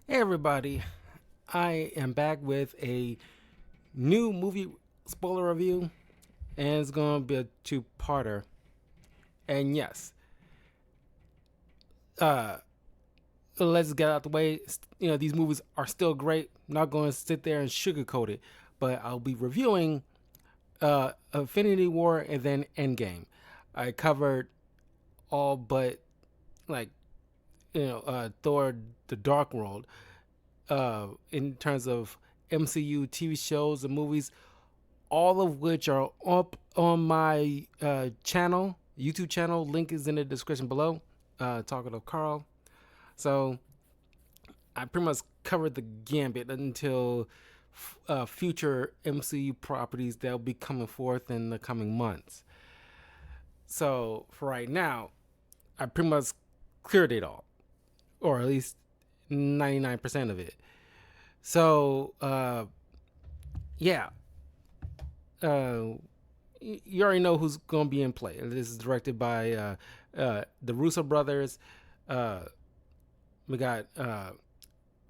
Hey everybody, I am back with a new movie spoiler review, and it's going to be a two-parter. And yes, uh, let's get out the way. These movies are still great. I'm not going to sit there and sugarcoat it, but I'll be reviewing Infinity War and then Endgame. I covered all but like Thor: The Dark World in terms of MCU TV shows and movies, all of which are up on my YouTube channel. Link is in the description below. Talking to Carl. So I pretty much covered the gambit until future MCU properties that will be coming forth in the coming months. So for right now, I pretty much cleared it all, or at least 99% of it. So yeah, uh, you already know who's going to be in play. This is directed by the Russo brothers. Uh, we got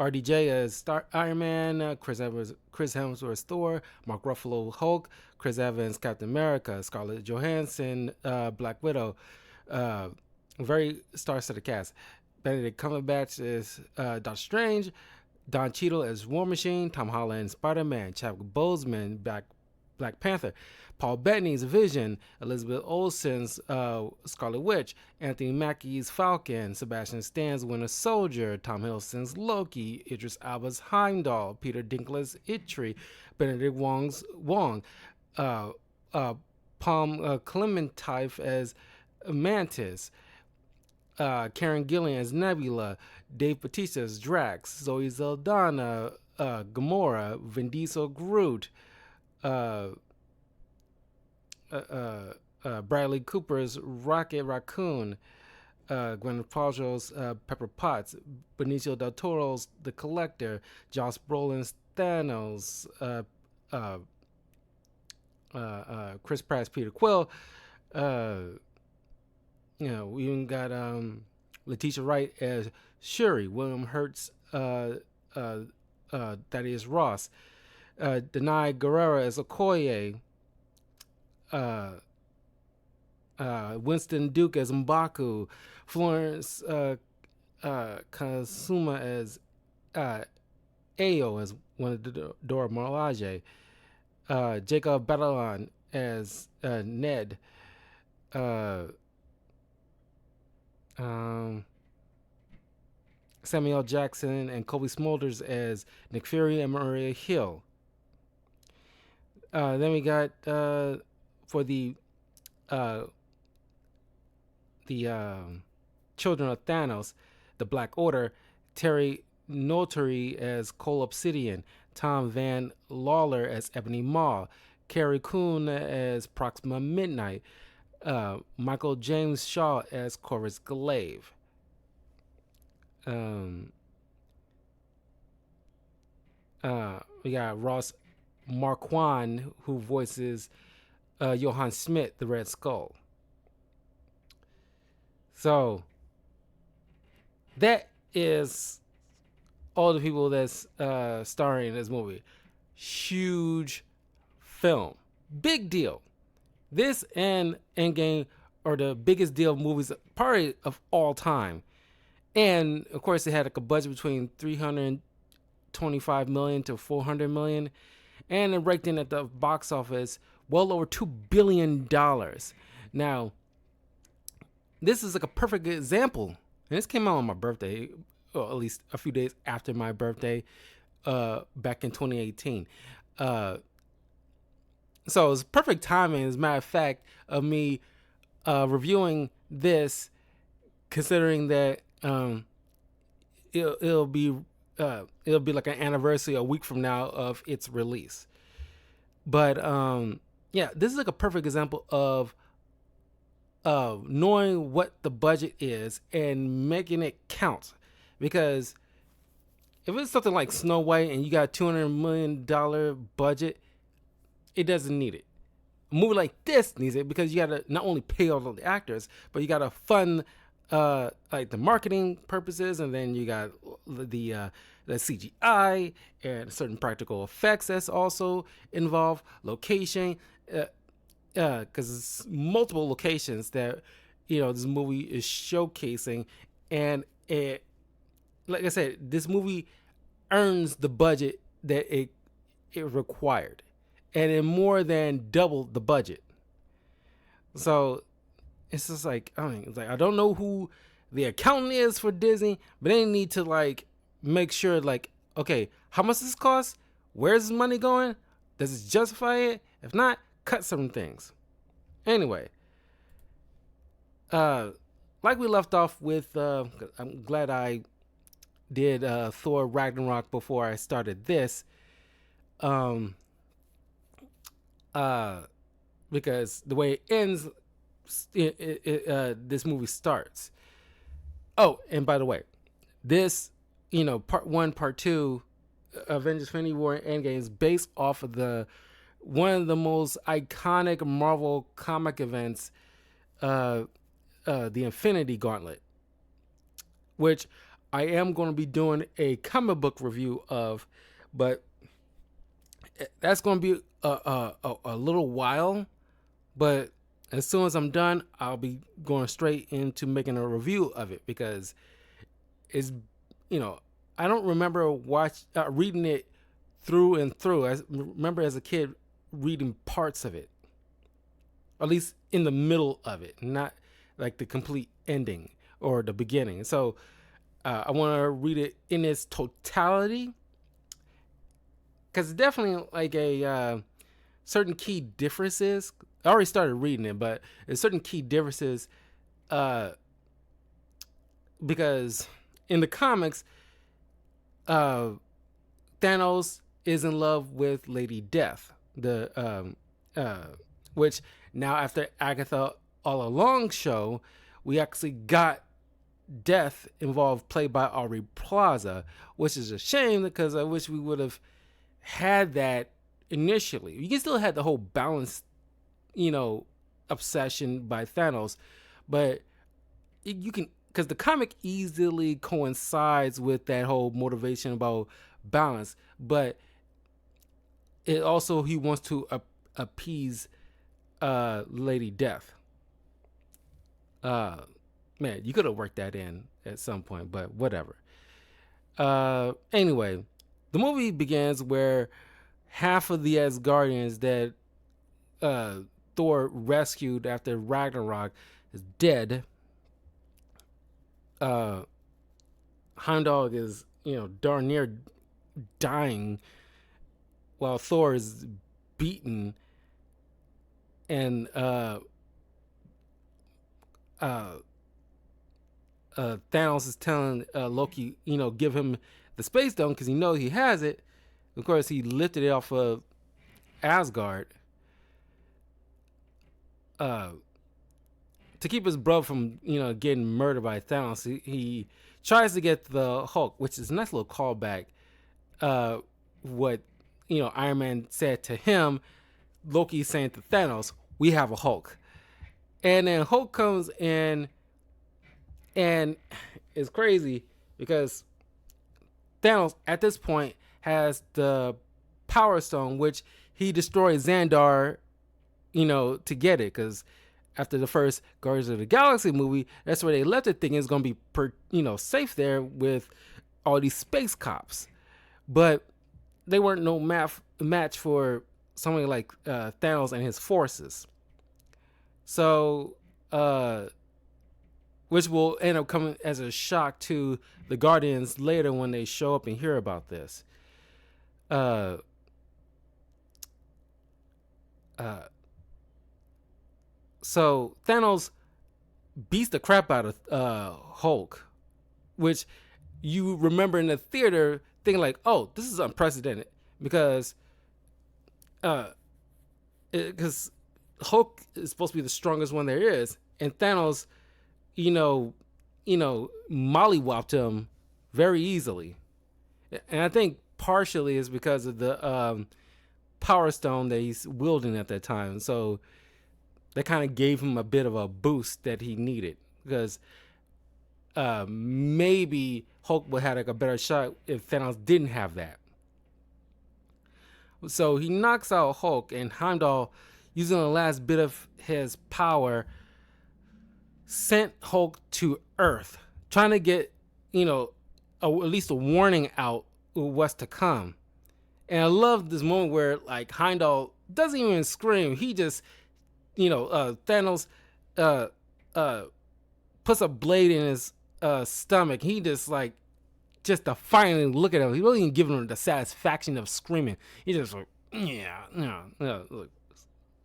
RDJ as Iron Man, Chris Hemsworth as Thor, Mark Ruffalo Hulk, Chris Evans Captain America, Scarlett Johansson Black Widow. Very star-studded cast. Benedict Cumberbatch as Doctor Strange, Don Cheadle as War Machine, Tom Holland Spider-Man, Chadwick Boseman Black Panther, Paul Bettany's Vision, Elizabeth Olsen's Scarlet Witch, Anthony Mackie's Falcon, Sebastian Stan's Winter Soldier, Tom Hiddleston's Loki, Idris Elba's Heimdall, Peter Dinklage's Itri, Benedict Wong, uh, Palm Clementine as Mantis, Karen Gillan as Nebula, Dave Bautista as Drax, Zoe Saldana, Gamora, Vin Diesel Groot, uh, Bradley Cooper's Rocket Raccoon, Gwyneth Paltrow's Pepper Potts, Benicio del Toro's The Collector, Josh Brolin's Thanos, Chris Pratt's Peter Quill. We even got Letitia Wright as Shuri, William Hurt's Thaddeus Ross, Denai Guerrera as Okoye, Winston Duke as M'Baku, Florence Kasuma as Ayo as one of the Dora Milaje, Jacob Batalon as Ned, Samuel Jackson and Kobe Smulders as Nick Fury and Maria Hill. Then we got for the Children of Thanos, the Black Order, Terry Notary as Cole Obsidian, Tom Van Lawler as Ebony Maw, Carrie Coon as Proxima Midnight, Michael James Shaw as Corvus Glaive. We got Ross Marquand, who voices Johann Schmidt, the Red Skull. So that is all the people that's starring in this movie. Huge film, big deal. This and Endgame are the biggest deal movies probably of all time. And of course, they had like a budget between $325 million to $400 million, and it raked in at the box office well over $2 billion. Now, this is like a perfect example. And this came out on my birthday, or at least a few days after my birthday, back in 2018. So it's perfect timing, as a matter of fact, of me reviewing this, considering that it'll be like an anniversary a week from now of its release. But yeah, this is like a perfect example of knowing what the budget is and making it count. Because if it's something like Snow White and you got $200 million budget, it doesn't need it. A movie like this needs it because you got to not only pay all of the actors, but you got to fund like the marketing purposes, and then you got the CGI and certain practical effects that's also involved, location, because it's multiple locations that this movie is showcasing, and it, like I said, this movie earns the budget that it required, and it more than doubled the budget. So it's just like, I don't know who the accountant is for Disney, but they need to like make sure, like, okay, how much does this cost? Where's this money going? Does it justify it? If not, cut some things. Anyway, like we left off with, I'm glad I did Thor Ragnarok before I started this, because the way it ends, this movie starts. Oh, and by the way, this, part one, part two, Avengers: Infinity War and Endgame is based off of one of the most iconic Marvel comic events, the Infinity Gauntlet, which I am going to be doing a comic book review of, but that's going to be a little while. But as soon as I'm done, I'll be going straight into making a review of it, because it's, I don't remember reading it through and through. I remember as a kid reading parts of it, at least in the middle of it, not like the complete ending or the beginning. So I want to read it in its totality, because it's definitely like a certain key differences. I already started reading it, but there's certain key differences, because in the comics, Thanos is in love with Lady Death, which now after Agatha All Along show, we actually got Death involved, played by Aubrey Plaza, which is a shame, because I wish we would have had that initially. You can still have the whole balance, obsession by Thanos, but you can, because the comic easily coincides with that whole motivation about balance, but it also, he wants to appease Lady Death. Man, you could have worked that in at some point, but whatever. Anyway, the movie begins where half of the Asgardians that Thor rescued after Ragnarok is dead. Heimdall is, darn near dying, while Thor is beaten, and Thanos is telling Loki, give him the Space Stone, because he knows he has it. Of course, he lifted it off of Asgard, to keep his brother from, getting murdered by Thanos. He tries to get the Hulk, which is a nice little callback. What Iron Man said to him, Loki saying to Thanos, "We have a Hulk," and then Hulk comes in, and it's crazy because Thanos at this point has the Power Stone, which he destroyed Xandar, to get it, because after the first Guardians of the Galaxy movie, that's where they left it, thinking it's going to be safe there with all these space cops. But they weren't no match for somebody like Thanos and his forces. So, which will end up coming as a shock to the Guardians later when they show up and hear about this. So Thanos beats the crap out of Hulk, which you remember in the theater thinking like, oh, this is unprecedented, because Hulk is supposed to be the strongest one there is, and Thanos, mollywopped him very easily. And I think partially is because of the Power Stone that he's wielding at that time. So that kind of gave him a bit of a boost that he needed, because maybe Hulk would have like a better shot if Thanos didn't have that. So he knocks out Hulk, and Heimdall, using the last bit of his power, sent Hulk to Earth, trying to get, at least a warning out of what's to come. And I love this moment where like Heimdall doesn't even scream. He just, Thanos puts a blade in his stomach. He just like, just to finally look at him. He wasn't even giving him the satisfaction of screaming. He just like,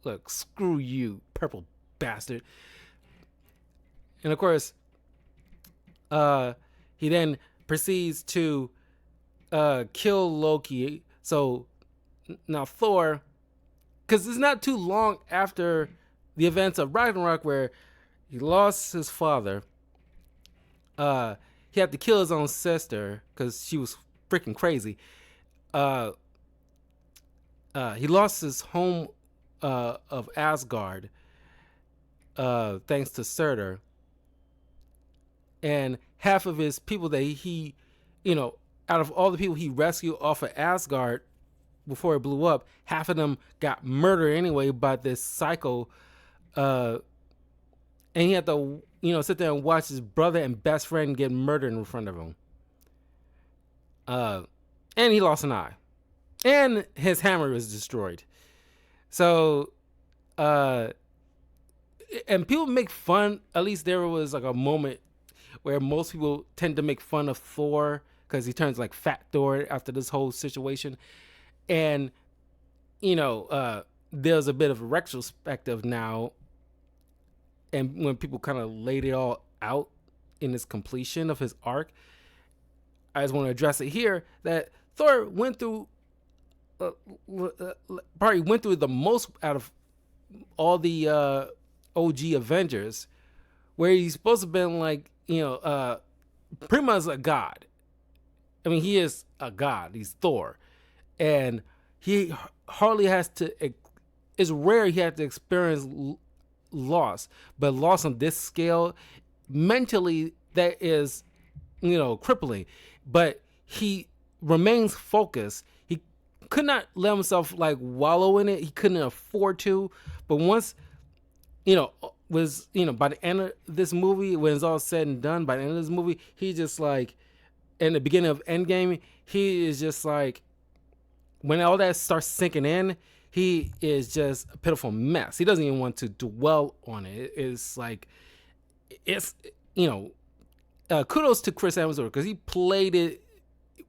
look, screw you, purple bastard. And of course, he then proceeds to kill Loki. So now Thor, because it's not too long after the events of Ragnarok where he lost his father. He had to kill his own sister because she was freaking crazy. He lost his home of Asgard thanks to Surtur. And half of his people that he, out of all the people he rescued off of Asgard before it blew up, half of them got murdered anyway by this psycho. And he had to, sit there and watch his brother and best friend get murdered in front of him. And he lost an eye. And his hammer was destroyed. So, and people make fun, at least there was like a moment where most people tend to make fun of Thor because he turns like Fat Thor after this whole situation. And, there's a bit of a retrospective now. And when people kind of laid it all out in his completion of his arc, I just want to address it here that Thor went through, probably went through the most out of all the OG Avengers, where he's supposed to have been like, pretty much a god. I mean, he is a god. He's Thor. And he hardly has to, it's rare he had to experience loss, but loss on this scale, mentally, that is, crippling. But he remains focused. He could not let himself like wallow in it. He couldn't afford to. But once, was, by the end of this movie, when it's all said and done, by the end of this movie, he just like, in the beginning of Endgame, he is just like, when all that starts sinking in, he is just a pitiful mess. He doesn't even want to dwell on it. It's like, kudos to Chris Hemsworth because he played it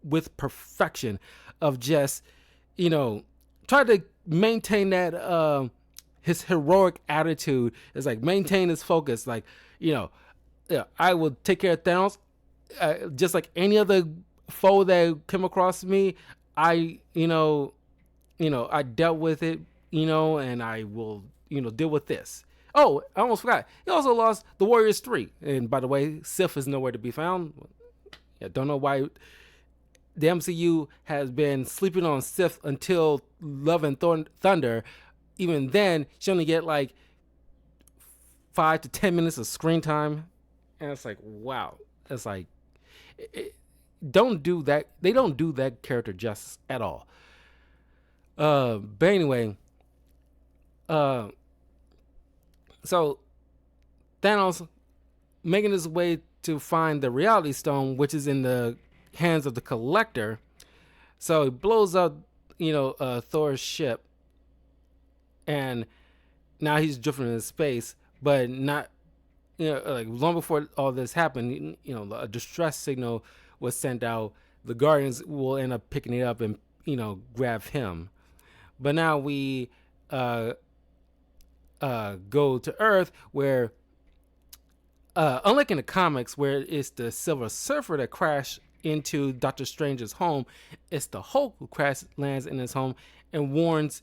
with perfection of just, try to maintain that, his heroic attitude is like maintain his focus. Like, I will take care of Thanos, just like any other foe that came across me. I dealt with it, and I will, deal with this. Oh, I almost forgot. He also lost the Warriors 3. And by the way, Sif is nowhere to be found. I don't know why the MCU has been sleeping on Sif until Love and Thunder. Even then, she only get like 5 to 10 minutes of screen time. And it's like, wow. It's like, don't do that. They don't do that character justice at all. But anyway, so Thanos making his way to find the Reality Stone, which is in the hands of the Collector. So he blows up, Thor's ship, and now he's drifting in space, but not, like long before all this happened, a distress signal was sent out. The Guardians will end up picking it up and, grab him. But now we go to Earth where, unlike in the comics where it's the Silver Surfer that crashed into Doctor Strange's home, it's the Hulk who lands in his home and warns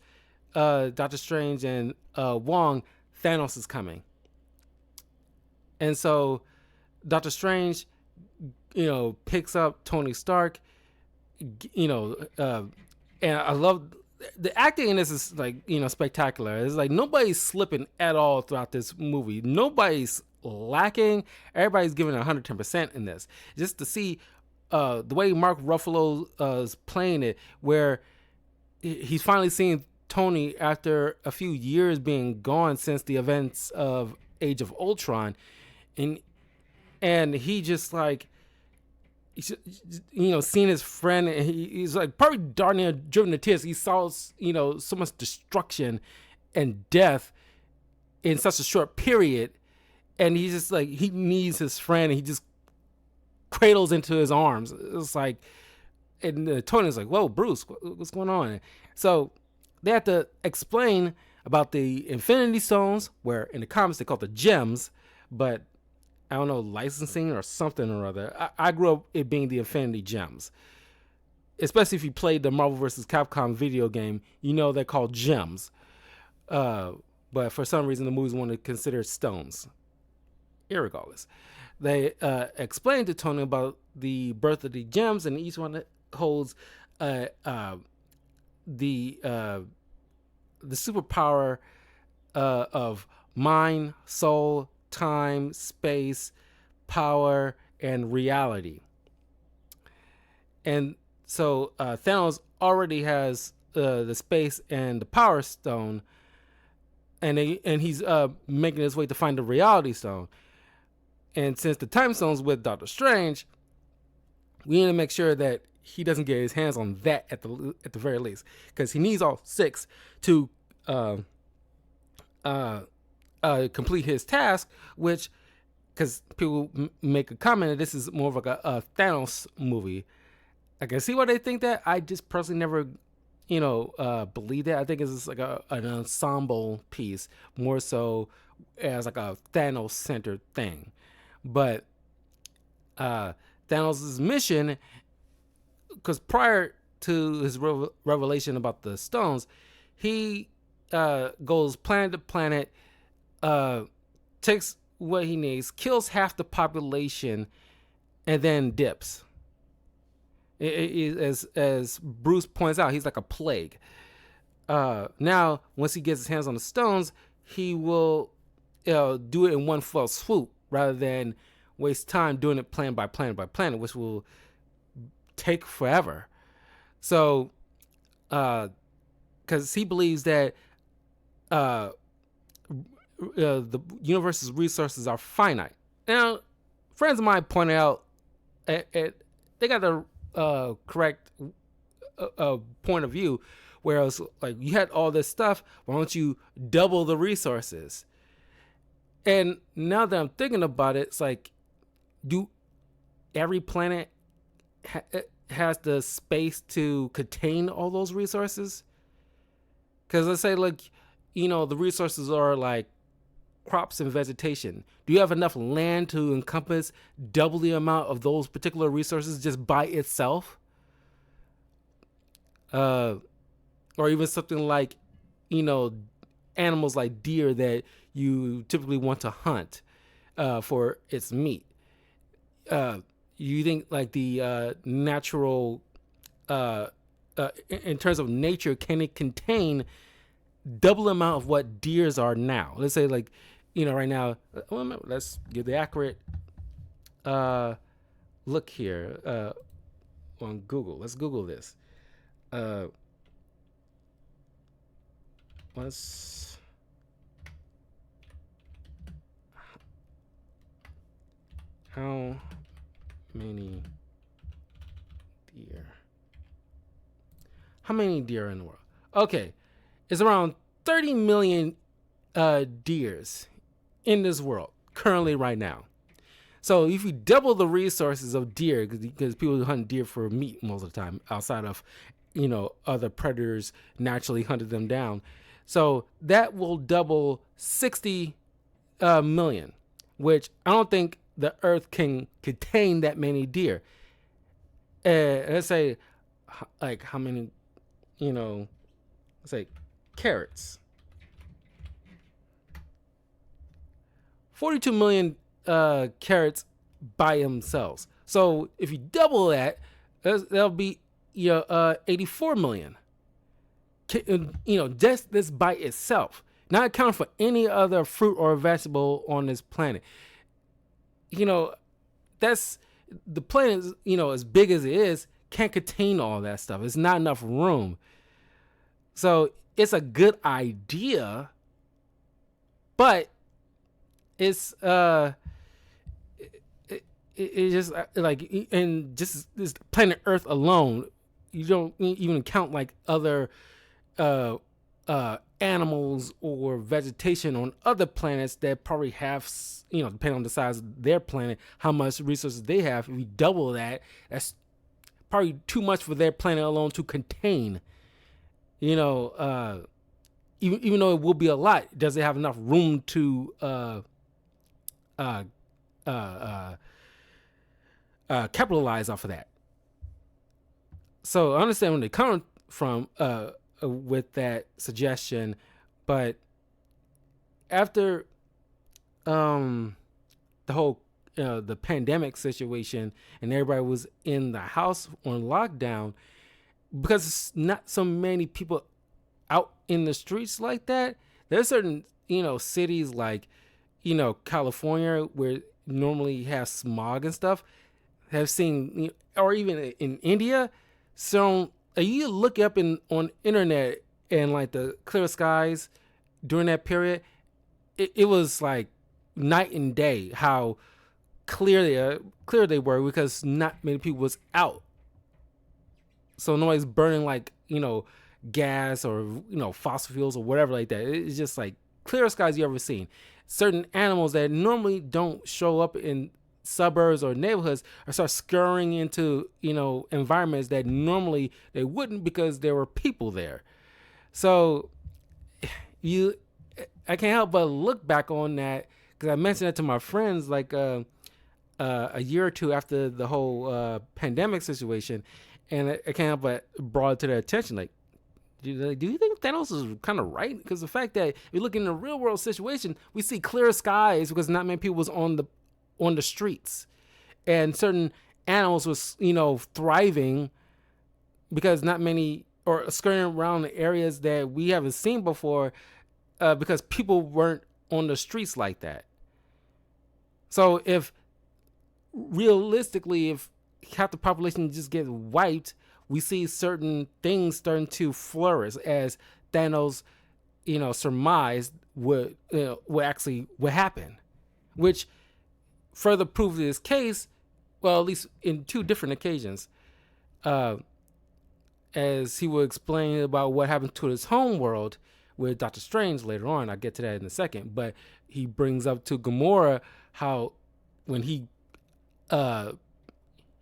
Doctor Strange and Wong Thanos is coming. And so Doctor Strange, picks up Tony Stark, and I love the acting in this is like, spectacular. It's like nobody's slipping at all throughout this movie. Nobody's lacking. Everybody's giving 110% in this. Just to see the way Mark Ruffalo is playing it, where he's finally seeing Tony after a few years being gone since the events of Age of Ultron, and he just like, seeing his friend, and he's like probably darn near driven to tears. He saw, so much destruction and death in such a short period, and he's just like, he needs his friend, and he just cradles into his arms. It's like, and Tony's like, "Whoa, Bruce, what's going on?" So they have to explain about the Infinity Stones, where in the comics they call it the gems, but I don't know, licensing or something or other. I grew up it being the Infinity Gems. Especially if you played the Marvel vs. Capcom video game, they're called gems. But for some reason, the movies want to consider stones. Irregardless, they explained to Tony about the birth of the gems, and each one holds the superpower of mind, soul, time, space, power, and reality. And so Thanos already has the space and the power stone, and he's making his way to find the reality stone. And since the time stone's with Doctor Strange, we need to make sure that he doesn't get his hands on that at the very least, because he needs all 6 to complete his task. Which, because people make a comment that this is more of like a Thanos movie, I can see why they think that. I just personally never, believe that. I think it's just like an ensemble piece, more so as like a Thanos centered thing. But Thanos' mission, because prior to his revelation about the stones, he goes planet to planet, takes what he needs, kills half the population, and then dips. As Bruce points out, he's like a plague. Now, once he gets his hands on the stones, he will do it in one fell swoop rather than waste time doing it planet by planet by planet, which will take forever. So, because he believes that the universe's resources are finite. Now, friends of mine pointed out they got the correct point of view, where it's like, you had all this stuff, why don't you double the resources? And now that I'm thinking about it, it's like, do every planet has the space to contain all those resources? Because let's say, like, the resources are like crops and vegetation. Do you have enough land to encompass double the amount of those particular resources just by itself? Or even something like, animals like deer that you typically want to hunt for its meat. You think like the natural, in terms of nature, can it contain double the amount of what deers are now? Let's say, like, right now, let's give the accurate look here on Google. Let's Google this. How many deer? How many deer in the world? Okay, it's around 30 million deers in this world currently right now. So if you double the resources of deer, because people hunt deer for meat most of the time, outside of other predators naturally hunted them down. So that will double 60 million, which I don't think the earth can contain that many deer. Let's say, like, how many, let's say carrots. 42 million carrots by themselves. So if you double that, that'll be 84 million. Just this by itself, not accounting for any other fruit or vegetable on this planet. That's the planet, as big as it is, can't contain all that stuff. It's not enough room. So it's a good idea, but it's it just like, and just this planet Earth alone, you don't even count like other animals or vegetation on other planets that probably have, depending on the size of their planet, how much resources they have. If we double that, that's probably too much for their planet alone to contain. Even though it will be a lot, does it have enough room to uh, uh, uh, capitalize off of that? So I understand where they come from with that suggestion, but after the whole the pandemic situation and everybody was in the house on lockdown, because it's not so many people out in the streets like that. There's certain cities like California, where normally have smog and stuff, have seen, or even in India. So you look up on internet and like the clear skies during that period, it was like night and day how clear they were, because not many people was out. So nobody's burning like gas or fossil fuels or whatever like that. It's just like clear skies you ever seen. Certain animals that normally don't show up in suburbs or neighborhoods are start scurrying into environments that normally they wouldn't, because there were people there. So I can't help but look back on that, because I mentioned that to my friends like a year or two after the whole pandemic situation, and I can't help but brought it to their attention. Like, do you think Thanos is kind of right? Because the fact that if you look in the real world situation, we see clear skies because not many people was on the streets, and certain animals was thriving because not many, or skirting around the areas that we haven't seen before, because people weren't on the streets like that. So if realistically, if half the population just gets wiped, we see certain things starting to flourish, as Thanos, surmised would happen, which further proves his case. Well, at least in two different occasions, as he will explain about what happened to his home world with Doctor Strange later on. I'll get to that in a second, but he brings up to Gamora how when he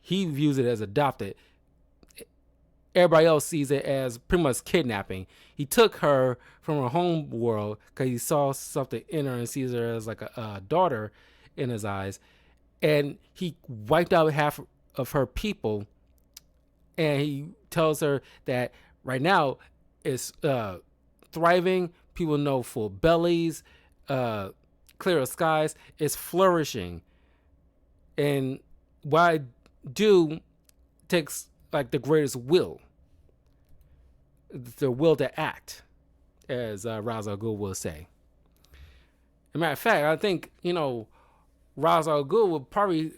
views it as adopted, everybody else sees it as pretty much kidnapping. He took her from her home world because he saw something in her and sees her as like a daughter in his eyes, and he wiped out half of her people, and he tells her that right now it's thriving. People know full bellies, clear skies. It's flourishing, and what I do takes like the greatest will, the will to act, as Ra's al Ghul will say. As a matter of fact, I think Ra's al Ghul would probably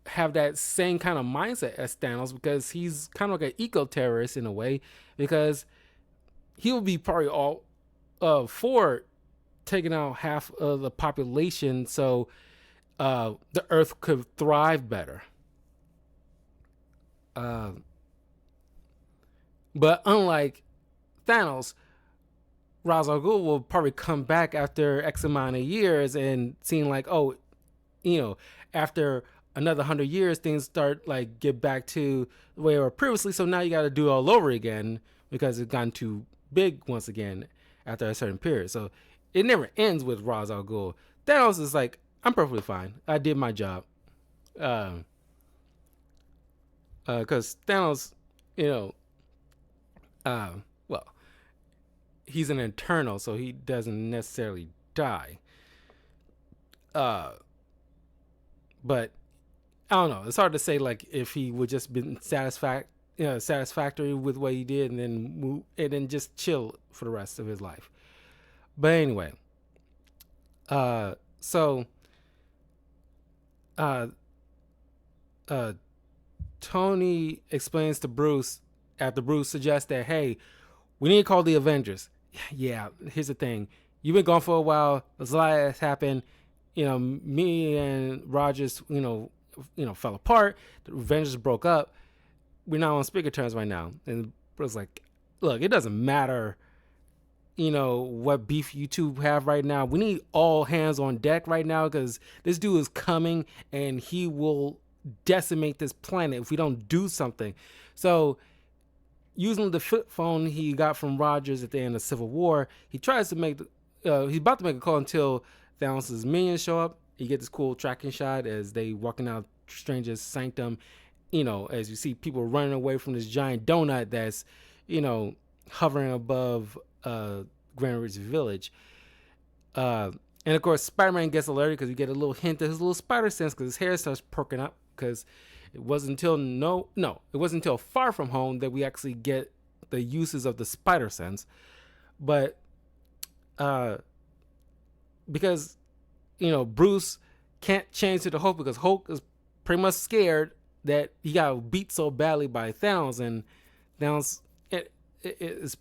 have that same kind of mindset as Thanos, because he's kind of like an eco-terrorist in a way, because he would be probably all for taking out half of the population so the Earth could thrive better. But unlike Thanos, Ra's al Ghul will probably come back after X amount of years and seeing like, oh, after another 100 years, things start like get back to the way they were previously. So now you got to do it all over again because it's gotten too big once again after a certain period. So it never ends with Ra's al Ghul. Thanos is like, I'm perfectly fine. I did my job. Because Thanos, well, he's an eternal, so he doesn't necessarily die. But I don't know. It's hard to say like if he would just been satisfactory with what he did, and then move, and then just chill for the rest of his life. But anyway, so uh, Tony explains to Bruce after Bruce suggests that, hey, we need to call the Avengers. Yeah, here's the thing. You've been gone for a while. There's a lot that's happened. Me and Rogers, fell apart. The Avengers broke up. We're not on speaker terms right now. And Bruce's like, look, it doesn't matter, what beef you two have right now. We need all hands on deck right now because this dude is coming and he will decimate this planet if we don't do something. So, using the flip phone he got from Rogers at the end of Civil War, he tries to make, he's about to make a call until Thanos' minions show up. You get this cool tracking shot as they walking out Strange's sanctum, as you see people running away from this giant donut that's, hovering above Grand Ridge Village. And of course, Spider-Man gets alerted because we get a little hint of his little spider sense because his hair starts perking up because it wasn't until Far From Home that we actually get the uses of the spider sense. But because Bruce can't change to the Hulk because Hulk is pretty much scared that he got beat so badly by Thanos, and Thanos is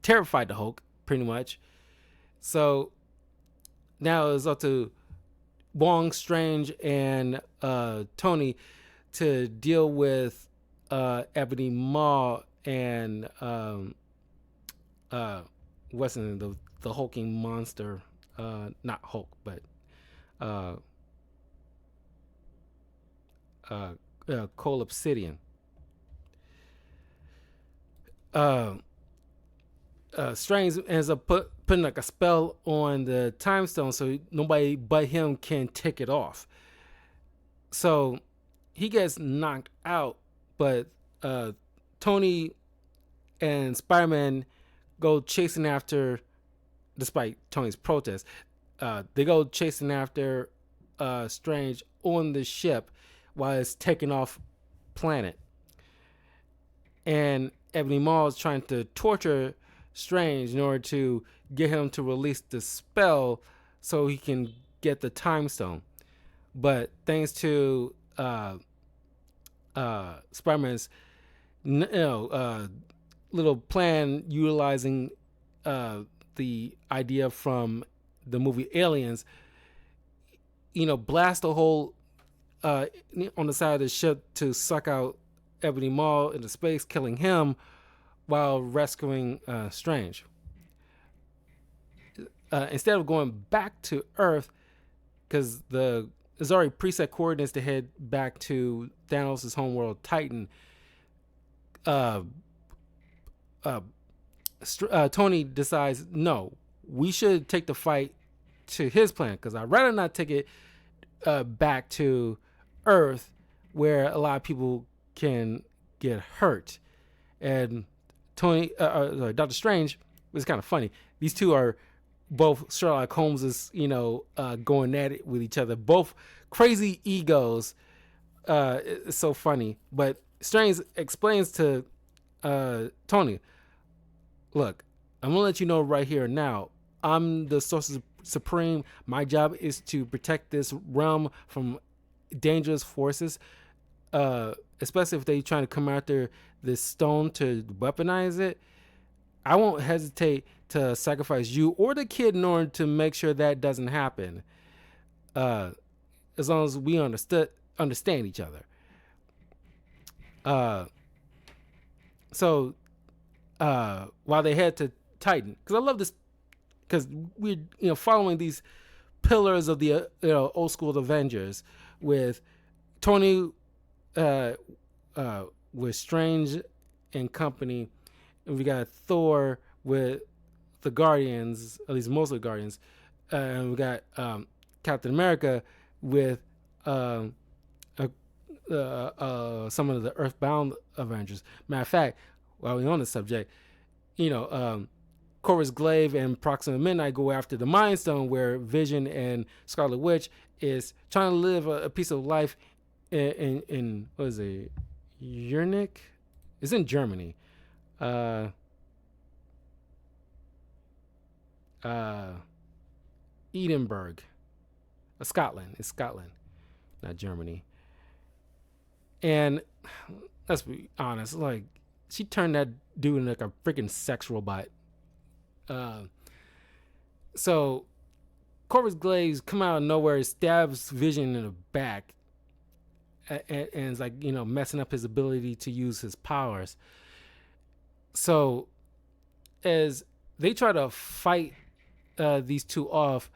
terrified the Hulk pretty much. So now it's up to Wong, Strange, and Tony to deal with Ebony Maw and what's in the hulking monster, not Hulk, but Cole Obsidian. Strange ends up putting like a spell on the time stone so nobody but him can take it off. So he gets knocked out, but Tony and Spider-Man go chasing after, despite Tony's protest, they go chasing after Strange on the ship while it's taking off planet. And Ebony Maw is trying to torture Strange in order to get him to release the spell so he can get the time stone. But thanks to Spider-Man's little plan utilizing the idea from the movie Aliens, blast a hole on the side of the ship to suck out Ebony Maw into space, killing him while rescuing Strange. Instead of going back to Earth, because there's already preset coordinates to head back to Thanos' homeworld Titan, Tony decides, no, we should take the fight to his planet because I'd rather not take it back to Earth where a lot of people can get hurt. And Doctor Strange was kind of funny. These two are both Sherlock Holmeses, going at it with each other. Both crazy egos. It's so funny. But Strange explains to Tony, look, I'm gonna let you know right here and now, I'm the Sorcerer Supreme. My job is to protect this realm from dangerous forces, especially if they're trying to come after this stone to weaponize it. I won't hesitate to sacrifice you or the kid in order to make sure that doesn't happen. As long as we understand each other. So while they head to Titan, because I love this, because we're following these pillars of the old school Avengers with Tony, with Strange and company, and we got Thor with the Guardians, at least most of the Guardians, and we got Captain America with some of the Earthbound Avengers. Matter of fact, while we're on the subject, Corvus Glaive and Proxima Midnight go after the Mind Stone, where Vision and Scarlet Witch is trying to live a piece of life in what is it, Yurnik? It's in Germany. Edinburgh, Scotland. It's Scotland, not Germany. And let's be honest, like she turned that dude into like a freaking sex robot. Uh, so Corvus Glaive come out of nowhere, stabs Vision in the back, and is like messing up his ability to use his powers. So as they try to fight these two off,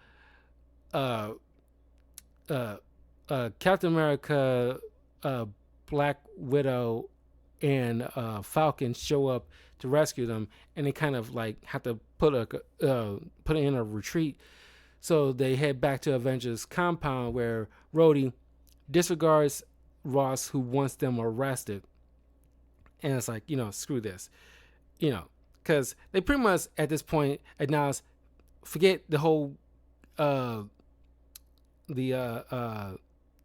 uh, uh, Captain America, uh, Black Widow, and Falcon show up to rescue them, and they kind of like have to put in a retreat. So they head back to Avengers compound where Rhodey disregards Ross, who wants them arrested, and it's like screw this, because they pretty much at this point acknowledge, forget the whole uh, the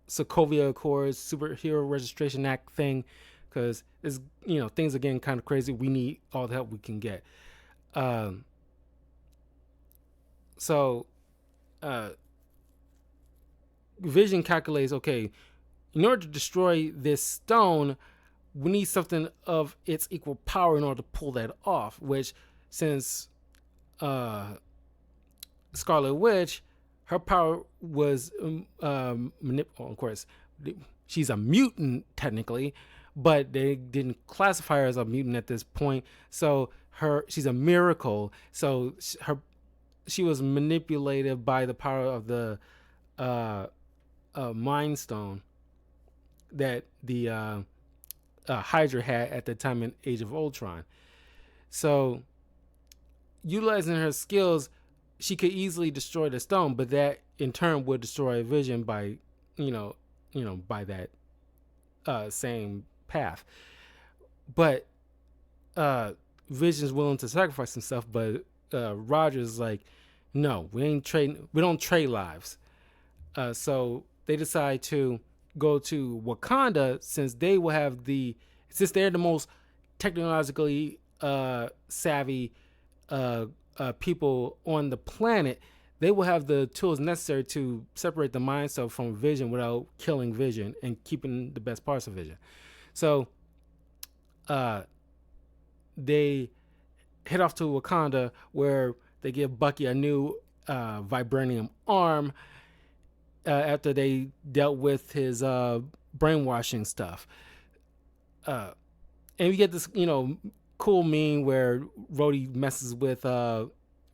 Sokovia Accords Superhero Registration Act thing, because it's things are getting kind of crazy. We need all the help we can get. Um, so Vision calculates, okay, in order to destroy this stone, we need something of its equal power in order to pull that off. Which, since Scarlet Witch, her power was of course, she's a mutant technically, but they didn't classify her as a mutant at this point. So she's a miracle. So she was manipulated by the power of the Mind Stone that the Hydra had at the time in Age of Ultron. So utilizing her skills, she could easily destroy the stone, but that in turn would destroy Vision by by that same path. But Vision's willing to sacrifice himself, but Rogers is like, no, we don't trade lives. So they decide to go to Wakanda, since they're the most technologically savvy people on the planet. They will have the tools necessary to separate the Mind Stone from Vision without killing Vision and keeping the best parts of Vision. So they head off to Wakanda, where they give Bucky a new vibranium arm after they dealt with his brainwashing stuff. And we get this, cool meme where Rhodey messes with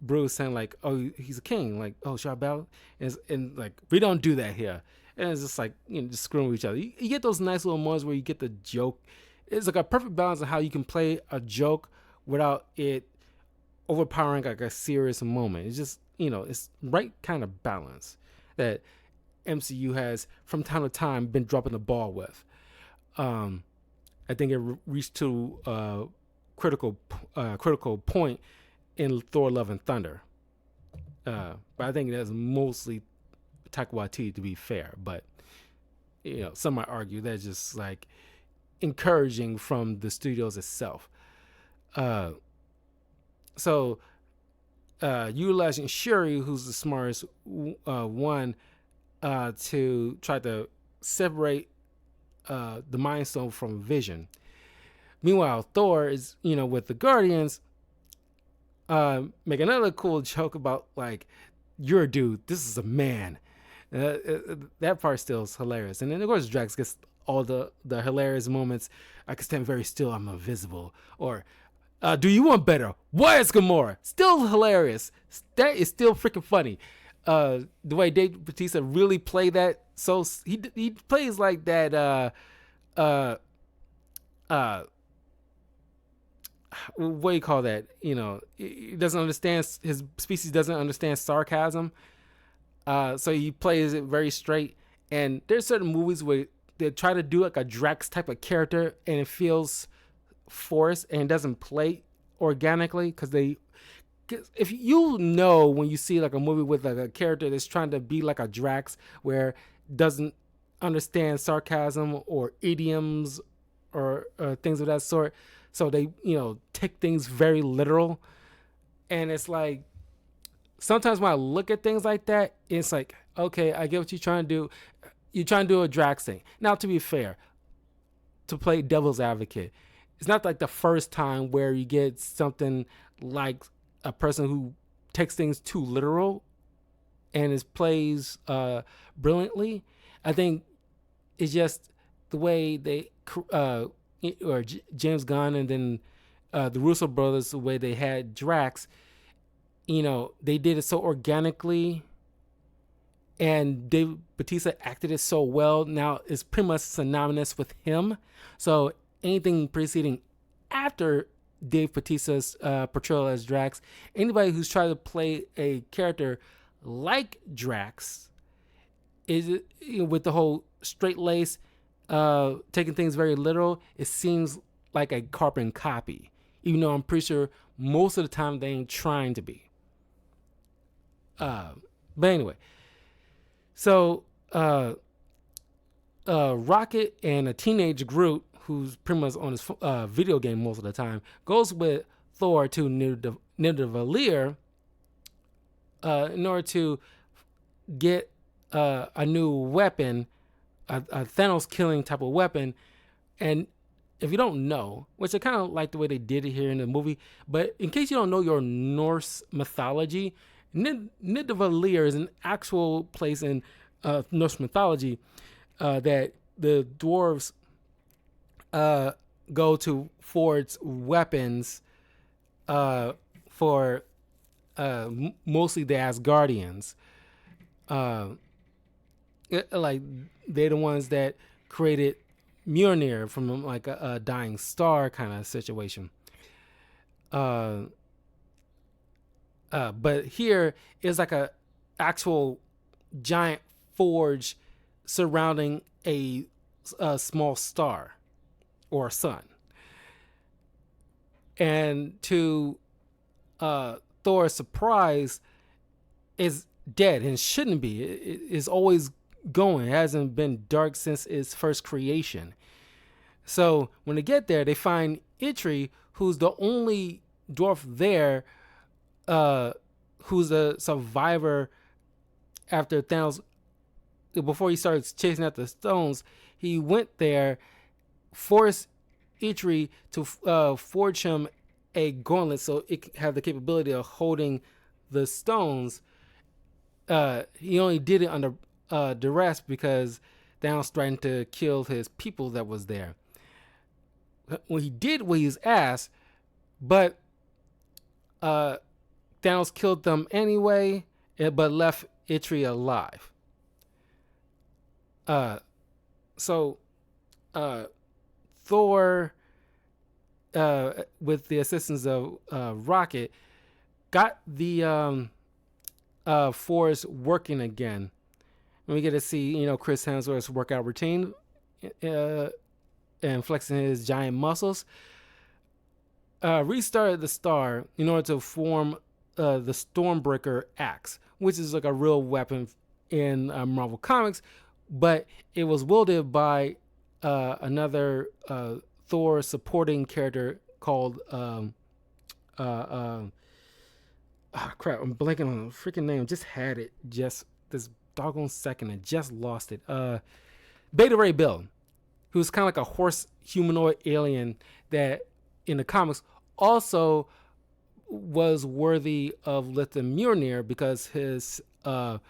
Bruce, saying like, "Oh, he's a king." Like, "Oh, should I bow?" And like, we don't do that here. And it's just like just screwing with each other. You get those nice little moments where you get the joke. It's like a perfect balance of how you can play a joke without it overpowering like a serious moment. It's just it's right kind of balance that MCU has from time to time been dropping the ball with. I think it reached to critical point in Thor: Love and Thunder. But I think that's mostly Taika Waititi, to be fair. But some might argue that's just like encouraging from the studios itself. So utilizing Shuri, who's the smartest one, to try to separate the Mind Stone from Vision. Meanwhile, Thor is, with the Guardians, make another cool joke about like, "You're a dude, this is a man." That part still is hilarious. And then of course Drax gets all the hilarious moments. "I can stand very still, I'm invisible." Or "Do you want better? Why is Gamora?" Still hilarious. That is still freaking funny. The way Dave Bautista really played that, so he plays like that. What do you call that? He doesn't understand, his species doesn't understand sarcasm. So he plays it very straight. And there's certain movies where they try to do like a Drax type of character, and it feels forced and it doesn't play organically, because if when you see like a movie with like a character that's trying to be like a Drax, where doesn't understand sarcasm or idioms or things of that sort, so they take things very literal. And it's like, sometimes when I look at things like that, it's like, okay, I get what you're trying to do. You're trying to do a Drax thing. Now, to be fair, to play devil's advocate, it's not like the first time where you get something like a person who takes things too literal and is plays brilliantly. I think it's just the way they or James Gunn and then the Russo brothers, the way they had Drax. They did it so organically, and Dave Bautista acted it so well. Now it's pretty much synonymous with him. So anything preceding after Dave Bautista's portrayal as Drax, anybody who's tried to play a character like Drax is with the whole straight lace, taking things very literal. It seems like a carbon copy, even though I'm pretty sure most of the time they ain't trying to be. But anyway, so Rocket and a teenage Groot, who's pretty much on his video game most of the time, goes with Thor to Nidavellir in order to get a new weapon, a Thanos killing type of weapon. And if you don't know, which I kind of like the way they did it here in the movie, but in case you don't know your Norse mythology, Nidavellir is an actual place in Norse mythology that the dwarves go to forge weapons for mostly the Asgardians. Like they're the ones that created Mjolnir from like a dying star kind of situation. But here is like a actual giant forge surrounding a small star or sun, and to Thor's surprise, is dead and shouldn't be. It is always going. It hasn't been dark since its first creation. So when they get there, they find Itri, who's the only dwarf there, who's a survivor after Thanos. Before he starts chasing after the stones, he went there, forced Itri to forge him a gauntlet so it could have the capability of holding the stones. He only did it under duress because Thanos threatened to kill his people that was there. When he did what he was asked, but Thanos killed them anyway, but left Itri alive. So Thor, with the assistance of Rocket, got the force working again. And we get to see, Chris Hemsworth's workout routine and flexing his giant muscles. Restarted the star in order to form the Stormbreaker axe, which is like a real weapon in Marvel Comics, but it was wielded by another Thor supporting character called crap, I'm blanking on the freaking name. Just had it just this doggone second and just lost it. Beta Ray Bill, who's kind of like a horse humanoid alien that in the comics also was worthy of lifting Mjolnir because he's a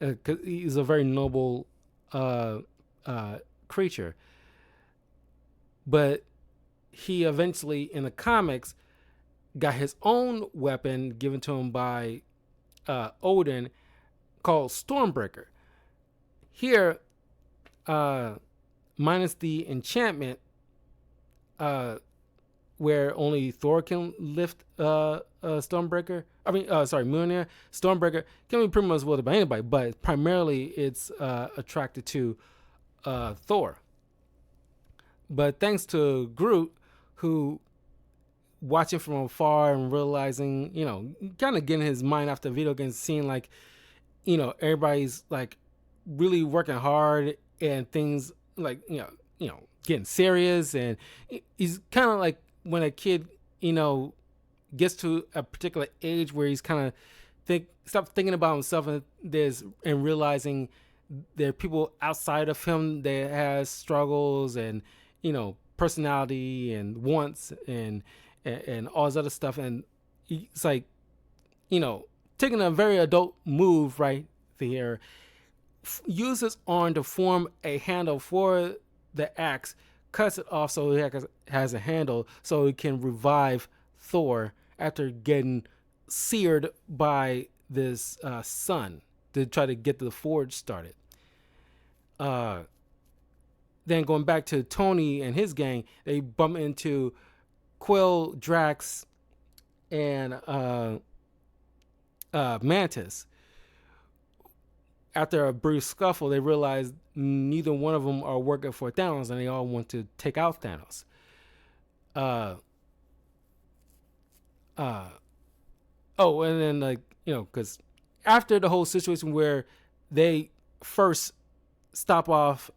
very noble creature. But he eventually in the comics got his own weapon given to him by Odin called Stormbreaker. Here, minus the enchantment, where only Thor can lift Stormbreaker. Mjolnir. Stormbreaker can be pretty much wielded by anybody, but primarily it's attracted to Thor. But thanks to Groot, who watching from afar and realizing, kind of getting his mind off the video games, seeing like, everybody's like really working hard and things like, getting serious. And he's kind of like when a kid, gets to a particular age where he's kind of stop thinking about himself and realizing there are people outside of him that has struggles and, personality and wants and all this other stuff. And it's like, taking a very adult move right there, use his arm to form a handle for the axe, cuts it off so it has a handle so it can revive Thor after getting seared by this sun to try to get the forge started. Then going back to Tony and his gang, they bump into Quill, Drax, and Mantis. After a brief scuffle, they realize neither one of them are working for Thanos, and they all want to take out Thanos. Oh, and then because after the whole situation where they first stop off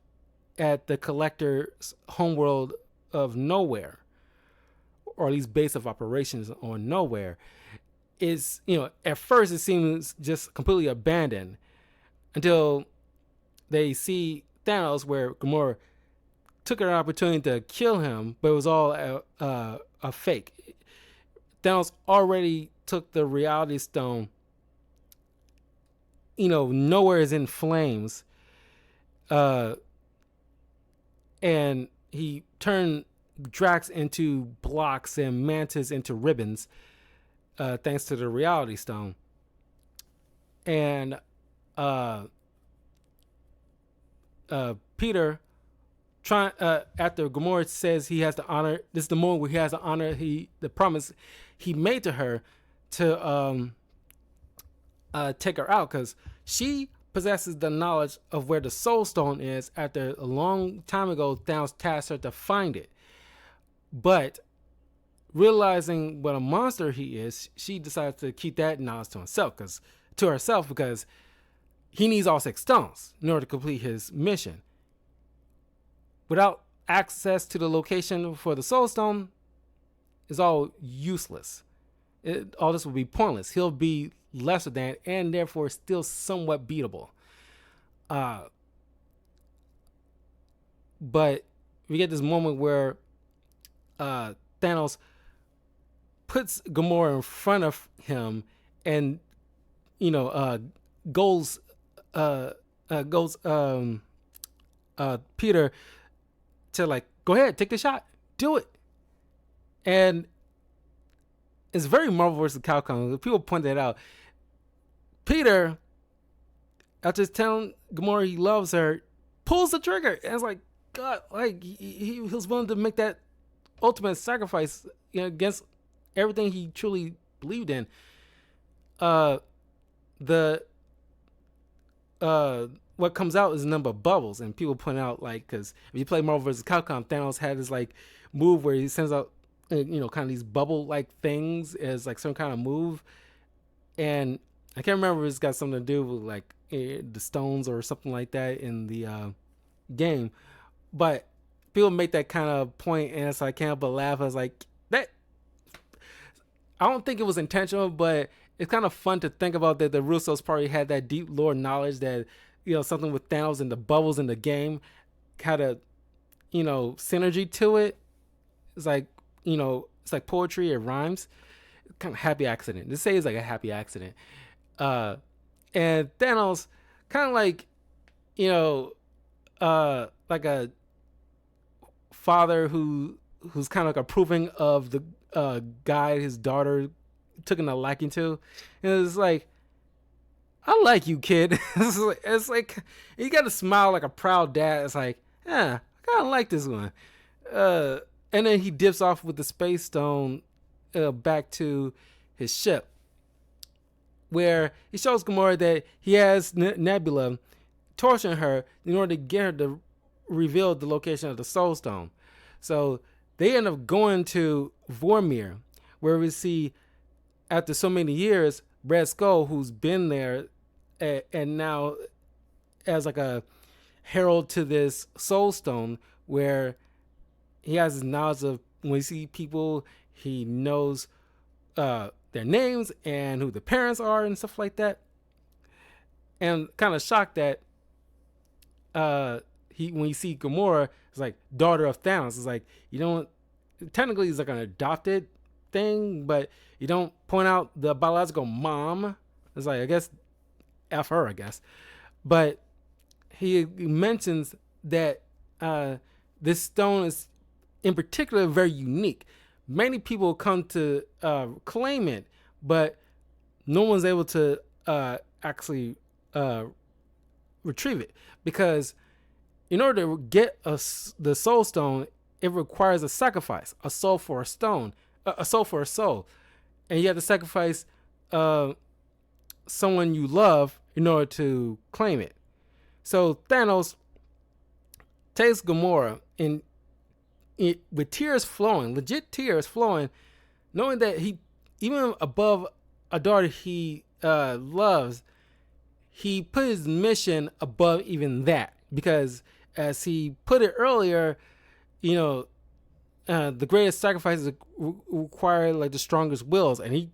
at the Collector's homeworld of Nowhere, or at least base of operations on Nowhere, is at first it seems just completely abandoned until they see Thanos, where Gamora took an opportunity to kill him, but it was all a fake. Thanos already took the Reality Stone. Nowhere is in flames. And he turned Drax into blocks and Mantis into ribbons, thanks to the Reality Stone. And Peter, after Gamora says he has to honor, this is the moment where he has to honor the promise he made to her to take her out, because she possesses the knowledge of where the Soul Stone is after a long time ago Thanos tasked her to find it. But realizing what a monster he is, she decides to keep that knowledge to herself because he needs all 6 stones in order to complete his mission. Without access to the location for the Soul Stone, it's all useless. All this will be pointless. He'll be lesser than, and therefore still somewhat beatable. But we get this moment where Thanos puts Gamora in front of him and goes Peter to go ahead, take the shot, do it. And it's very Marvel vs. Capcom. People point that out. Peter, after telling Gamora he loves her, pulls the trigger, and it's like, God, he was willing to make that ultimate sacrifice, against everything he truly believed in. What comes out is a number of bubbles, and people point out because if you play Marvel vs. Capcom, Thanos had this move where he sends out kind of these bubble things as some kind of move, and I can't remember if it's got something to do with the stones or something like that in the game, but people make that kind of point, and I can't help but laugh. I was like, that, I don't think it was intentional, but it's kind of fun to think about that the Russos probably had that deep lore knowledge that something with Thanos and the bubbles in the game had a synergy to it. It's it's like poetry, it rhymes. Kind of happy accident. This say it's like a happy accident. And Thanos kind of like a father who's kind of approving of the guy his daughter took a liking to, and it's like, I like you, kid. it's like you got to smile like a proud dad. It's like, yeah, I kind of like this one. And then he dips off with the Space Stone back to his ship, where he shows Gamora that he has Nebula torturing her in order to get her to reveal the location of the Soul Stone. So they end up going to Vormir, where we see, after so many years, Red Skull, who's been there and now as a herald to this Soul Stone, where he has his knowledge of, when he see people, he knows their names and who the parents are and stuff like that. And kind of shocked that he when you see Gamora, it's like daughter of Thanos. It's like you don't technically it's like an adopted thing, but you don't point out the biological mom. It's like I guess F her, I guess. But he mentions that this stone is in particular very unique. Many people come to claim it, but no one's able to actually retrieve it because in order to get the soul stone, it requires a sacrifice, a soul for a stone, a soul for a soul, and you have to sacrifice someone you love in order to claim it. So Thanos takes Gamora and with tears flowing, legit tears flowing, knowing that he, even above a daughter he loves, he put his mission above even that. Because as he put it earlier, you know, the greatest sacrifices require like the strongest wills. And he,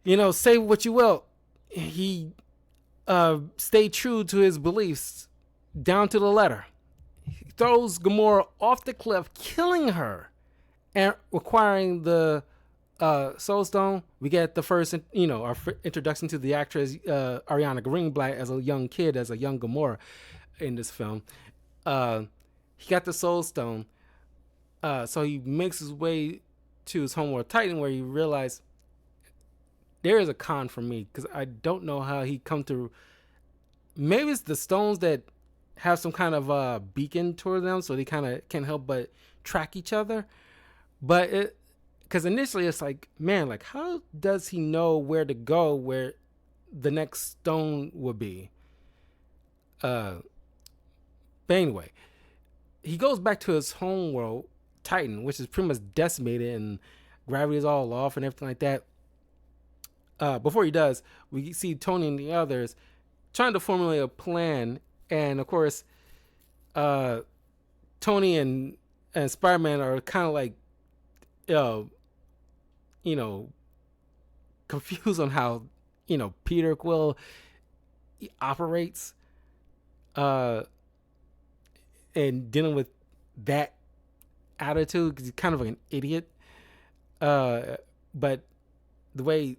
you know, say what you will, he stayed true to his beliefs down to the letter. He throws Gamora off the cliff, killing her, and requiring the Soul Stone. We get the first, you know, our introduction to the actress Ariana Greenblatt as a young kid, as a young Gamora in this film. He got the Soul Stone, so he makes his way to his homeworld Titan, where he realized there is a con for me because I don't know how he come to. Maybe it's the stones that have some kind of beacon toward them, so they kind of can't help but track each other. But it, because initially it's like, man, like how does he know where to go, where the next stone will be? But anyway, he goes back to his home world, Titan, which is pretty much decimated and gravity is all off and everything like that. Before he does, we see Tony and the others trying to formulate a plan, and of course, Tony and Spider-Man are kind of like, you know, confused on how, you know, Peter Quill operates, and dealing with that attitude because he's kind of like an idiot. But the way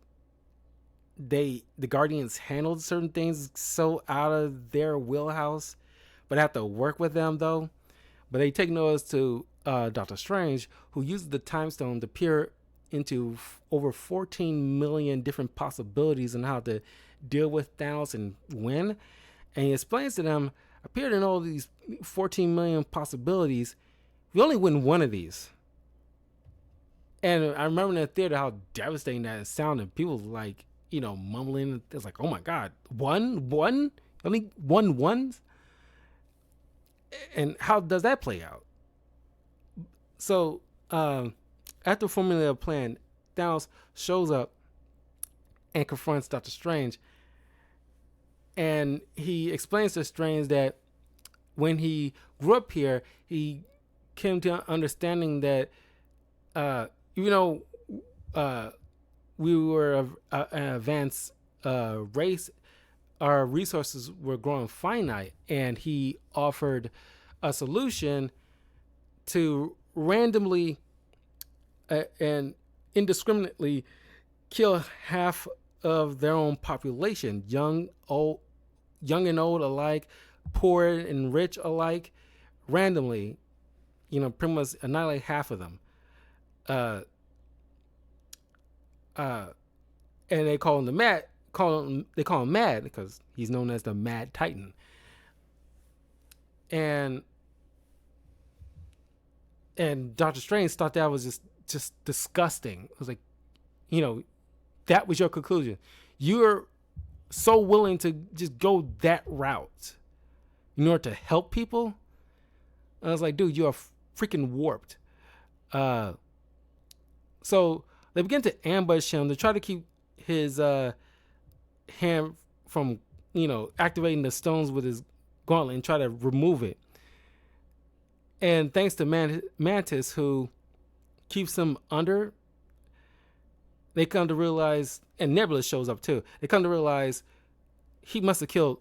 the Guardians handled certain things so out of their wheelhouse, but have to work with them though. But they take notice to Doctor Strange, who uses the Time Stone to peer into over 14 million different possibilities on how to deal with Thanos and win. And he explains to them, appeared in all these 14 million possibilities, we only win one of these. And I remember in the theater how devastating that sounded. People like, you know, mumbling. It's like, oh my God, one, only one ones. And how does that play out? So after formulating a plan, Thanos shows up and confronts Doctor Strange. And he explains to Strange that when he grew up here, he came to understanding that even though we were an advanced race, our resources were growing finite, and he offered a solution to randomly and indiscriminately kill half of their own population, young and old alike, poor and rich alike, randomly, you know, pretty much annihilate half of them. And they call him they call him Mad because he's known as the Mad Titan. And Doctor Strange thought that was just disgusting. It was like, you know, that was your conclusion. You're so willing to just go that route in order to help people. And I was like, dude, you're freaking warped. So they begin to ambush him to try to keep his hand from, you know, activating the stones with his gauntlet and try to remove it. And thanks to Mantis, who keeps him under, they come to realize, and Nebula shows up too, they come to realize he must have killed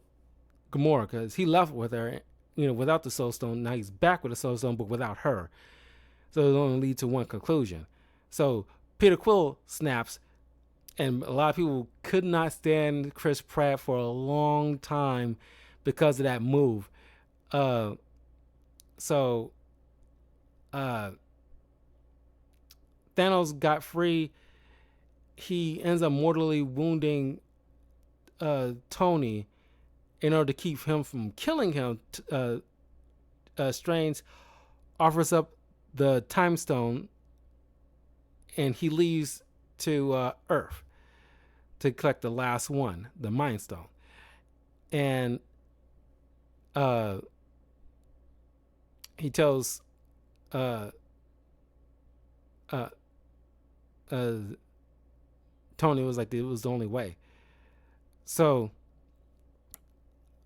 Gamora because he left with her without the Soul Stone. Now he's back with the Soul Stone, but without her. So it only lead to one conclusion. So Peter Quill snaps, and a lot of people could not stand Chris Pratt for a long time because of that move. Uh, so uh, Thanos got free. He ends up mortally wounding Tony in order to keep him from killing him. Strange offers up the Time Stone, and he leaves to Earth to collect the last one, the Mind Stone. And he tells uh, uh, uh, Tony was like it was the only way. So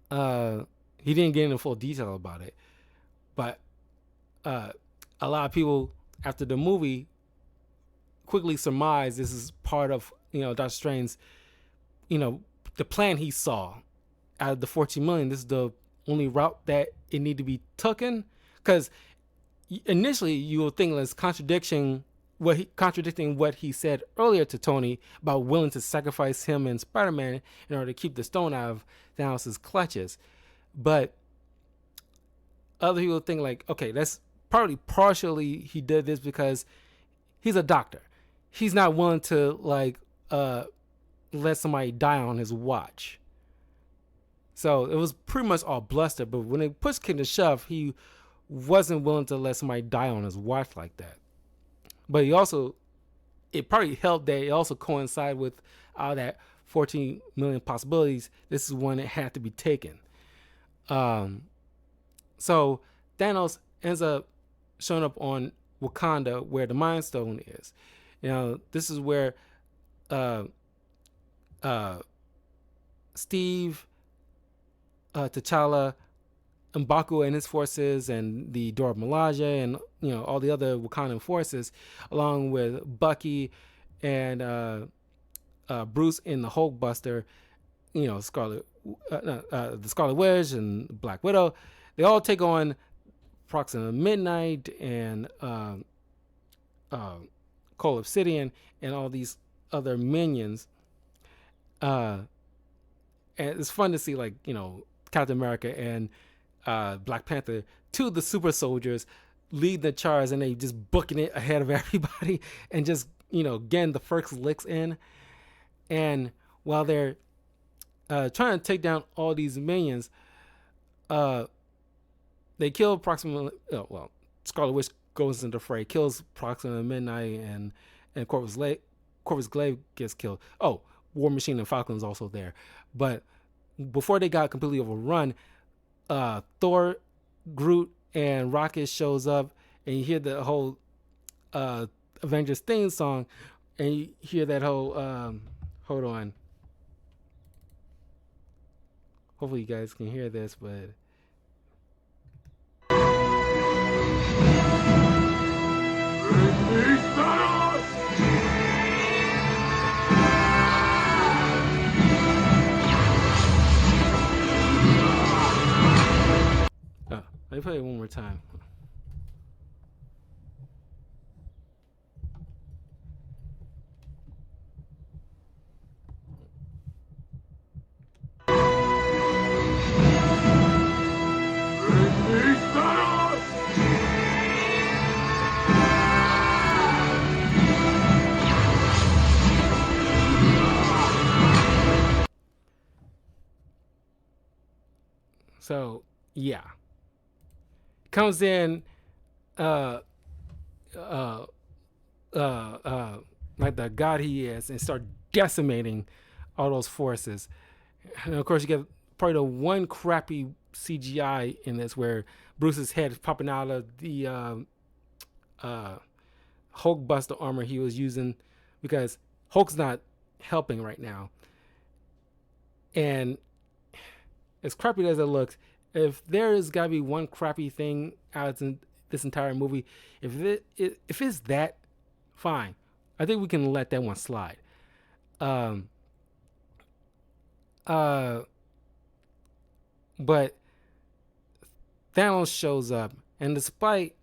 he didn't get into full detail about it, but a lot of people after the movie quickly surmised this is part of Doctor Strange's the plan he saw. Out of the 14 million, this is the only route that it need to be taken, because initially you will think it's contradicting what he said earlier to Tony about willing to sacrifice him and Spider-Man in order to keep the stone out of Thanos' clutches. But other people think like, okay, that's probably partially he did this because he's a doctor. He's not willing to like let somebody die on his watch. So it was pretty much all bluster, but when it pushed came to shove, he wasn't willing to let somebody die on his watch like that. But it probably helped that it also coincided with all that 14 million possibilities. This is when it had to be taken. So Thanos ends up showing up on Wakanda where the Mind Stone is. This is where Steve, T'Challa, M'Baku and his forces, and the Dora Milaje, and all the other Wakandan forces, along with Bucky and Bruce in the Hulkbuster, the Scarlet Witch and Black Widow, they all take on Proxima Midnight and Cole Obsidian and all these other minions. And it's fun to see Captain America and Black Panther, two of the super soldiers, lead the charge, and they just booking it ahead of everybody and just getting the first licks in. And while they're trying to take down all these minions, they kill Proxima. Scarlet Witch goes into the fray, kills Proxima Midnight, and Corvus Glaive gets killed. Oh, War Machine and Falcon's also there, but before they got completely overrun, Thor, Groot, and Rocket shows up, and you hear the whole Avengers theme song, and you hear that whole hold on. Hopefully you guys can hear this, but let me play it one more time. So yeah, comes in like the god he is, and start decimating all those forces. And of course, you get probably the one crappy CGI in this where Bruce's head is popping out of the Hulkbuster armor he was using, because Hulk's not helping right now. And as crappy as it looks, if there is gotta be one crappy thing out in this entire movie, if it's that, fine. I think we can let that one slide. But Thanos shows up, and despite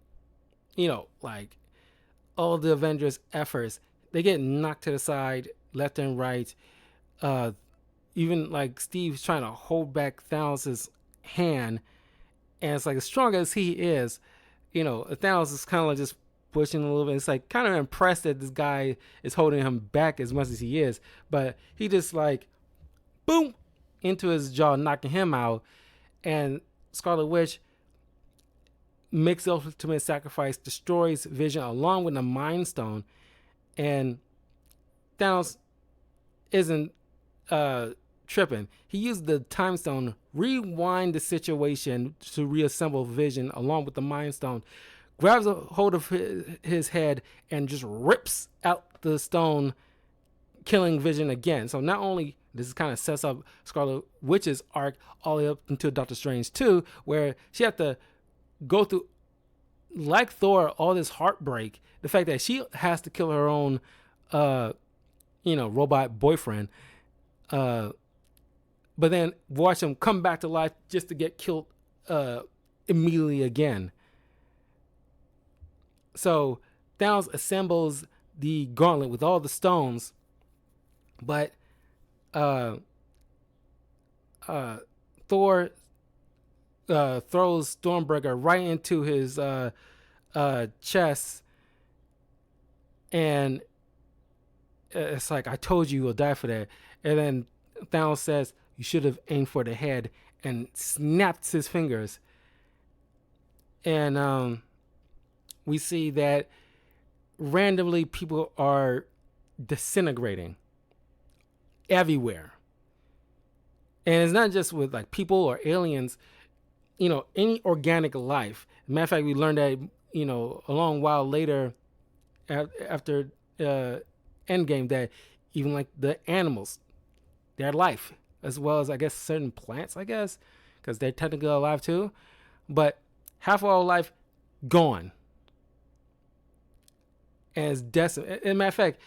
like all the Avengers' efforts, they get knocked to the side, left and right. Uh, Even like Steve's trying to hold back Thanos' hand, and it's like as strong as he is, Thanos is kind of like just pushing a little bit. It's like kind of impressed that this guy is holding him back as much as he is, but he just like boom into his jaw, knocking him out. And Scarlet Witch makes the ultimate sacrifice, destroys Vision along with the Mind Stone, and Thanos isn't tripping. He used the Time Stone, rewind the situation to reassemble Vision along with the Mind Stone, grabs a hold of his head and just rips out the stone, killing Vision again. So not only this kind of sets up Scarlet Witch's arc all the way up into Doctor Strange 2, where she had to go through, like Thor, all this heartbreak. The fact that she has to kill her own, robot boyfriend, but then watch him come back to life just to get killed immediately again. So Thanos assembles the gauntlet with all the stones, but Thor throws Stormbreaker right into his chest, and it's like, I told you will die for that. And then Thanos says, you should have aimed for the head, and snaps his fingers. And we see that randomly people are disintegrating everywhere. And it's not just with like people or aliens, any organic life. Matter of fact, we learned that, a long while later after Endgame, that even like the animals, their life, as well as I guess certain plants, I guess, because they're technically alive too. But half of our life gone. And it's decimate. As a matter of fact,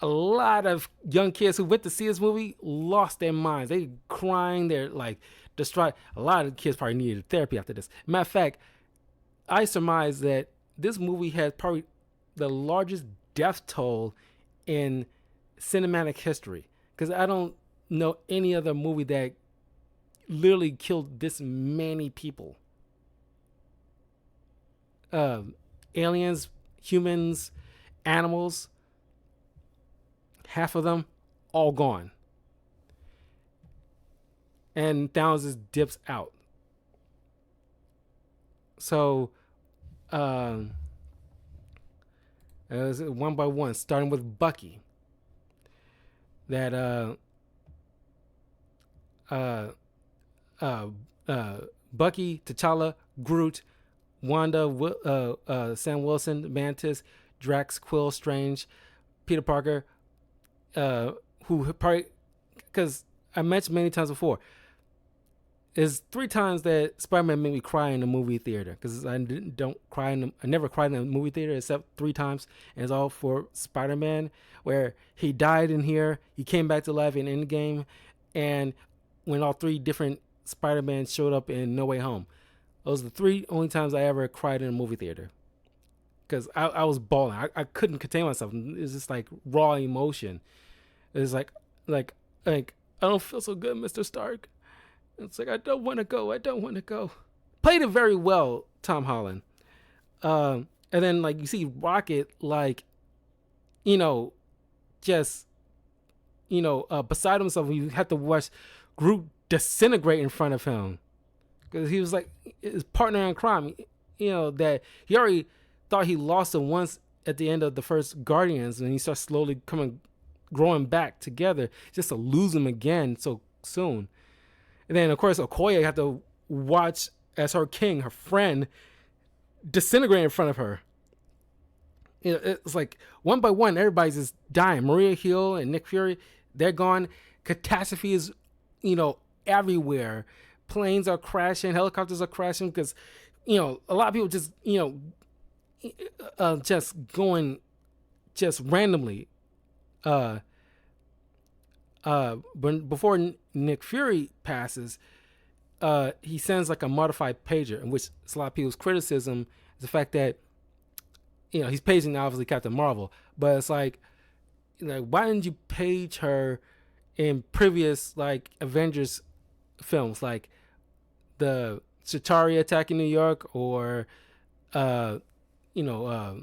a lot of young kids who went to see this movie lost their minds. They crying, they're like distraught. A lot of kids probably needed therapy after this. Matter of fact, I surmise that this movie had probably the largest death toll in cinematic history, because I don't know any other movie that literally killed this many people. Aliens, humans, animals, half of them all gone. And Thanos just dips out. So it was one by one, starting with Bucky. That Bucky, T'Challa, Groot, Wanda, Sam Wilson, Mantis, Drax, Quill, Strange, Peter Parker, who probably, because I mentioned many times before, is 3 times that Spider-Man made me cry in the movie theater, because I never cried in the movie theater except 3 times, and it's all for Spider-Man, where he died in here, he came back to life in Endgame, and when all 3 different Spider-Man showed up in No Way Home. Those are the 3 only times I ever cried in a movie theater, because I was bawling. I couldn't contain myself. It was just like raw emotion. It was like I don't feel so good, Mr. Stark. It's like, I don't want to go. Played it very well, Tom Holland. And then like you see Rocket, like, just beside himself. You have to watch Groot disintegrate in front of him, because he was like his partner in crime. That he already thought he lost him once at the end of the first Guardians, and he starts slowly growing back together, just to lose him again so soon. And then, of course, Okoye had to watch as her king, her friend, disintegrate in front of her. It's like one by one, everybody's just dying. Maria Hill and Nick Fury, they're gone. Catastrophe is, everywhere. Planes are crashing, helicopters are crashing, because, a lot of people just, just going just randomly. But before Nick Fury passes, he sends like a modified pager, in which a lot of people's criticism is the fact that he's paging obviously Captain Marvel, but it's like why didn't you page her in previous like Avengers films, like the Chitauri attacking New York, or uh, you know,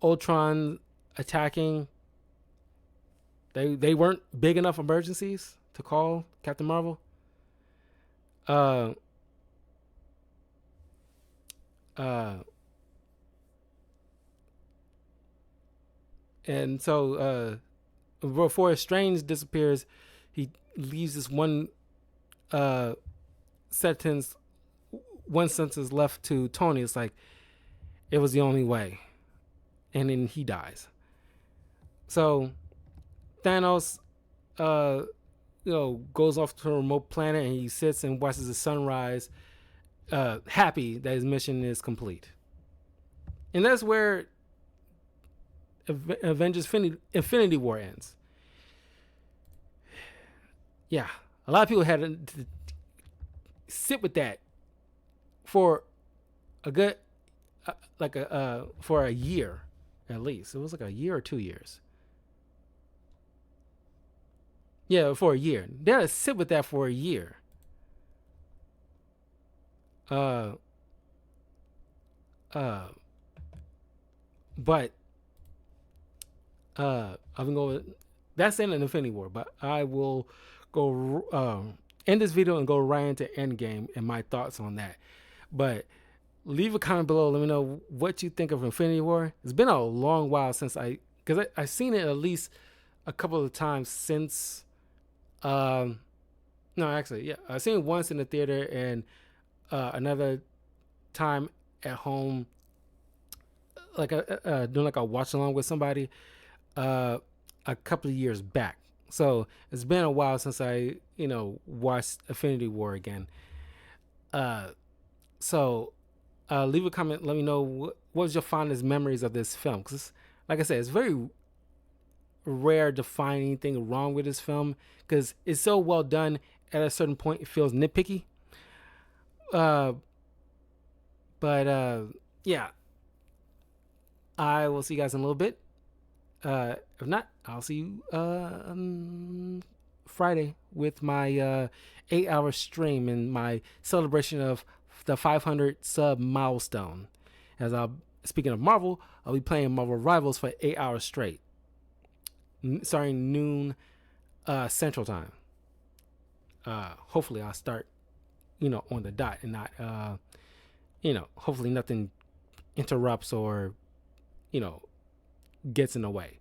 Ultron attacking. They weren't big enough emergencies to call Captain Marvel. Uh, uh, and so before Strange disappears, he leaves this uh, sentence, one sentence left to Tony. It's like it was the only way, and then he dies. So Thanos, uh, goes off to a remote planet and he sits and watches the sunrise, happy that his mission is complete. And that's where Avengers Infinity War ends. Yeah, a lot of people had to sit with that for a good, for a year at least. It was like a year or 2 years. Yeah, for a year. They had to sit with that for a year. Uh, uh, but I've been going. That's the end of Infinity War. But I will go end this video and go right into Endgame and my thoughts on that. But leave a comment below. Let me know what you think of Infinity War. It's been a long while since because I've seen it at least a couple of times since. No, actually, yeah, I've seen it once in the theater and another time at home, like doing like a watch along with somebody, a couple of years back. So it's been a while since I watched Infinity War again. So leave a comment. Let me know what was your fondest memories of this film. Because, like I said, it's very rare to find anything wrong with this film because it's so well done. At a certain point, it feels nitpicky. But yeah, I will see you guys in a little bit. If not, I'll see you Friday with my 8-hour stream and my celebration of the 500 sub milestone. Speaking of Marvel, I'll be playing Marvel Rivals for 8 hours straight, starting noon Central Time. Hopefully I'll start, on the dot and not, hopefully nothing interrupts or, gets in the way.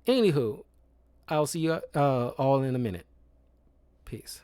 Anywho, I'll see you all in a minute. Peace.